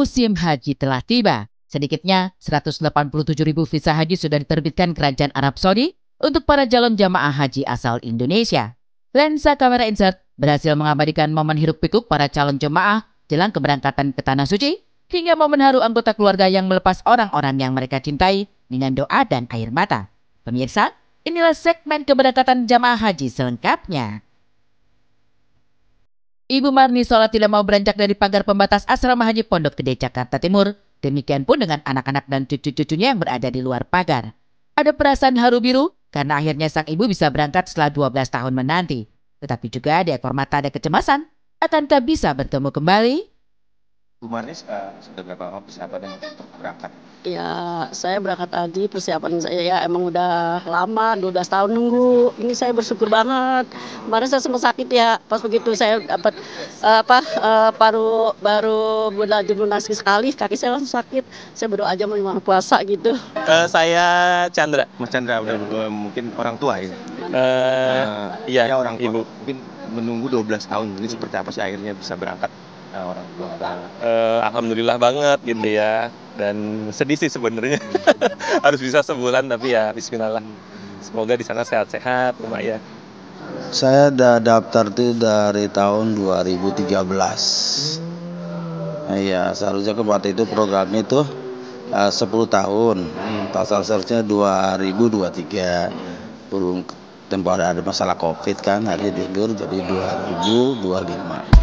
musim haji telah tiba. Sedikitnya 187.000 visa haji sudah diterbitkan Kerajaan Arab Saudi untuk para calon jamaah haji asal Indonesia. Lensa kamera insert berhasil mengabadikan momen hiruk pikuk para calon jemaah jelang keberangkatan ke Tanah Suci, hingga momen haru anggota keluarga yang melepas orang-orang yang mereka cintai dengan doa dan air mata. Pemirsa, inilah segmen keberangkatan jamaah haji selengkapnya. Ibu Marni seolah tidak mau beranjak dari pagar pembatas asrama haji Pondok Gede, Jakarta Timur. Demikian pun dengan anak-anak dan cucu-cucunya yang berada di luar pagar. Ada perasaan haru biru karena akhirnya sang ibu bisa berangkat setelah 12 tahun menanti. Tetapi juga di ekor mata ada kecemasan. Akankah bisa bertemu kembali? Bu Marni sudah berapa lama persiapan untuk berangkat? Ya, saya berangkat haji, persiapan saya ya emang udah lama, 12 tahun nunggu. Ini saya bersyukur banget. Kemarin saya sempat sakit ya, pas begitu saya dapat baru bulan lunasi sekali, kaki saya langsung sakit. Saya berdoa aja mau puasa gitu. Saya Chandra. Mas Chandra udah mungkin orang tua ya? Iya, ya orang tua. Ibu. Mungkin menunggu 12 tahun, ini seperti apa sih akhirnya bisa berangkat orang tua? Alhamdulillah banget gitu ya. Dan sedih sih sebenarnya. Harus bisa sebulan tapi ya bismillah. Semoga di sana sehat-sehat, lumayan. Saya udah daftar tuh dari tahun 2013. Iya, seharusnya ke waktu itu programnya tuh 10 tahun. Pasal seharusnya 2023. Belum tempoh ada masalah Covid kan, akhirnya diundur jadi 2025.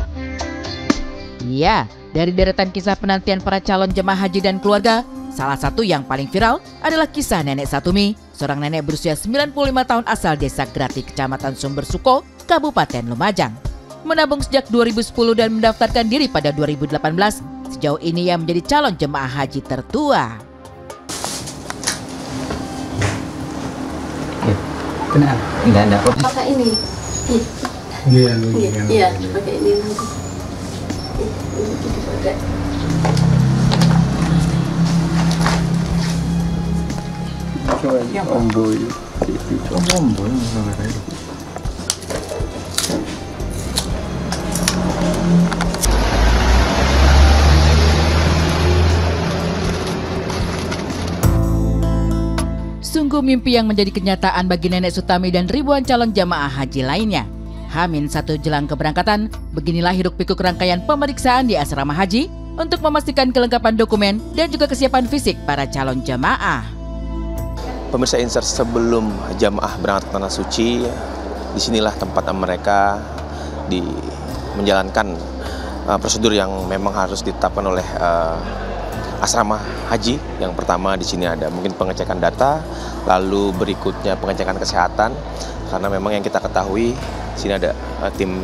Iya, dari deretan kisah penantian para calon jemaah haji dan keluarga, salah satu yang paling viral adalah kisah Nenek Satumi, seorang nenek berusia 95 tahun asal Desa Grati, Kecamatan Sumber Suko, Kabupaten Lumajang. Menabung sejak 2010 dan mendaftarkan diri pada 2018, sejauh ini ia menjadi calon jemaah haji tertua. Kenapa? Enggak ada kok. Pakai ini. Iya, pakai ini nanti. Sungguh mimpi yang menjadi kenyataan bagi Nenek Sutami dan ribuan calon jamaah haji lainnya. H-1 jelang keberangkatan, beginilah hiruk-pikuk rangkaian pemeriksaan di asrama haji untuk memastikan kelengkapan dokumen dan juga kesiapan fisik para calon jamaah. Pemirsa Insert, sebelum jamaah berangkat ke Tanah Suci, disinilah tempat mereka menjalankan prosedur yang memang harus ditetapkan oleh asrama haji. Yang pertama di sini ada mungkin pengecekan data, lalu berikutnya pengecekan kesehatan, karena memang yang kita ketahui di sini ada tim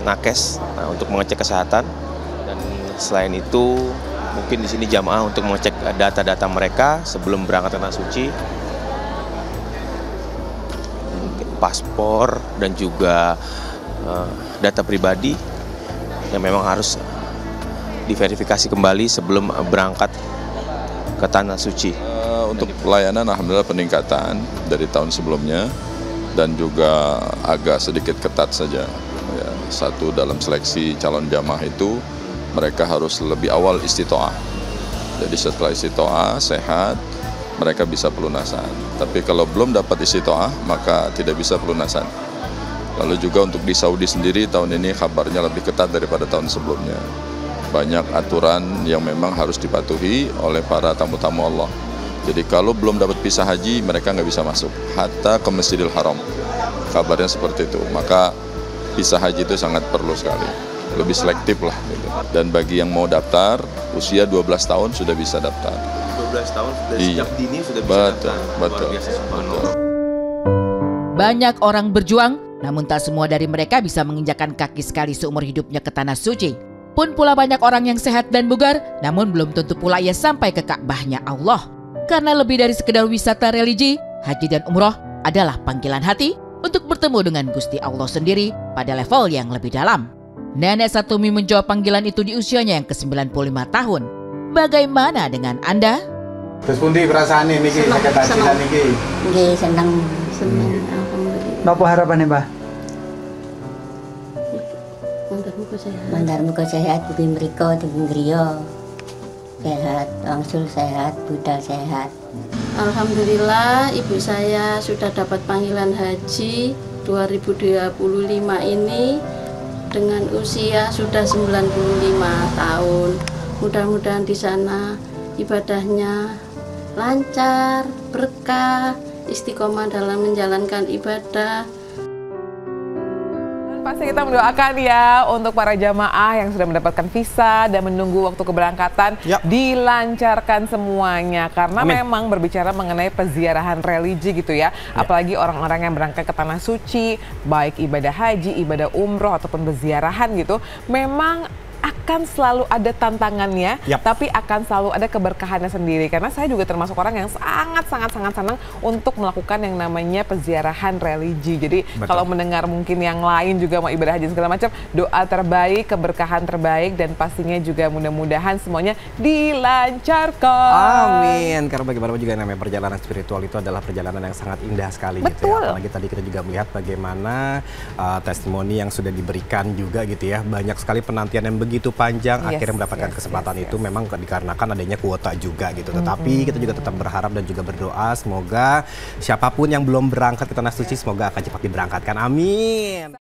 nakes untuk mengecek kesehatan, dan selain itu mungkin di sini jamaah untuk mengecek data-data mereka sebelum berangkat ke Tanah Suci, mungkin paspor dan juga data pribadi yang memang harus diverifikasi kembali sebelum berangkat ke Tanah Suci. Untuk pelayanan alhamdulillah peningkatan dari tahun sebelumnya, dan juga agak sedikit ketat saja. Ya, satu, dalam seleksi calon jamaah itu mereka harus lebih awal istitoah. Jadi setelah istitoah sehat, mereka bisa pelunasan. Tapi kalau belum dapat istitoah maka tidak bisa pelunasan. Lalu juga untuk di Saudi sendiri tahun ini kabarnya lebih ketat daripada tahun sebelumnya. Banyak aturan yang memang harus dipatuhi oleh para tamu-tamu Allah. Jadi kalau belum dapat visa haji, mereka nggak bisa masuk, hatta ke Masjidil Haram. Kabarnya seperti itu. Maka visa haji itu sangat perlu sekali, lebih selektif lah. Gitu. Dan bagi yang mau daftar, usia 12 tahun sudah bisa daftar. 12 tahun dari sejak dini sudah bisa daftar. Betul. Banyak orang berjuang, namun tak semua dari mereka bisa menginjakan kaki sekali seumur hidupnya ke Tanah Suci. Pun pula banyak orang yang sehat dan bugar, namun belum tentu pula ia sampai ke Ka'bahnya Allah. Karena lebih dari sekedar wisata religi, haji dan umroh adalah panggilan hati untuk bertemu dengan Gusti Allah sendiri pada level yang lebih dalam. Nenek Satumi menjawab panggilan itu di usianya yang ke-95 tahun. Bagaimana dengan Anda? Terus pundi perasaane niki sakit hati lan niki? Nggih, seneng. Napa harapane, Mbah? Mandar muka sehat, bibi mereka, bibi griya. Sehat, langsung sehat, budal sehat. Alhamdulillah ibu saya sudah dapat panggilan haji 2025 ini dengan usia sudah 95 tahun. Mudah-mudahan di sana ibadahnya lancar, berkah, istiqomah dalam menjalankan ibadah. Pasti kita mendoakan ya untuk para jamaah yang sudah mendapatkan visa dan menunggu waktu keberangkatan dilancarkan semuanya. Karena memang berbicara mengenai peziarahan religi gitu ya. Apalagi orang-orang yang berangkat ke Tanah Suci, baik ibadah haji, ibadah umroh ataupun peziarahan gitu. Memang akan selalu ada tantangannya, tapi akan selalu ada keberkahannya sendiri. Karena saya juga termasuk orang yang sangat senang untuk melakukan yang namanya peziarahan religi. Jadi kalau mendengar mungkin yang lain juga mau ibadah haji segala macam, doa terbaik, keberkahan terbaik, dan pastinya juga mudah-mudahan semuanya dilancarkan. Amin. Karena bagaimana juga namanya perjalanan spiritual itu adalah perjalanan yang sangat indah sekali. Gitu ya. Apalagi tadi kita juga melihat bagaimana testimoni yang sudah diberikan juga gitu ya. Banyak sekali penantian yang begitu panjang, akhirnya mendapatkan kesempatan itu memang dikarenakan adanya kuota juga gitu. Tetapi kita juga tetap berharap dan juga berdoa semoga siapapun yang belum berangkat ke Tanah Suci semoga akan cepat diberangkatkan. Amin.